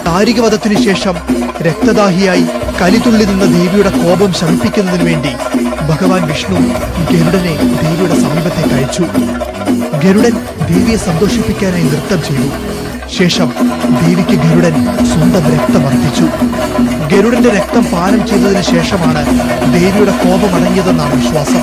ദാരികവധത്തിനു ശേഷം രക്തദാഹിയായി കലിതുള്ളി നിന്ന ദേവിയുടെ കോപം ശമിപ്പിക്കുന്നതിനു വേണ്ടി ഭഗവാൻ വിഷ്ണു ഗരുഡനെ ദേവിയുടെ സമീപത്തേക്ക് അയച്ചു. ഗരുഡൻ ദേവിയെ സന്തോഷിപ്പിക്കാനായി നൃത്തം ചെയ്തു. ശേഷം ദേവിക്ക് ഗരുഡൻ സ്വന്തം രക്തം അർപ്പിച്ചു. ഗരുഡന്റെ രക്തം പാനം ചെയ്തതിനു ശേഷമാണ് ദേവിയുടെ കോപമടങ്ങിയതെന്നാണ് വിശ്വാസം.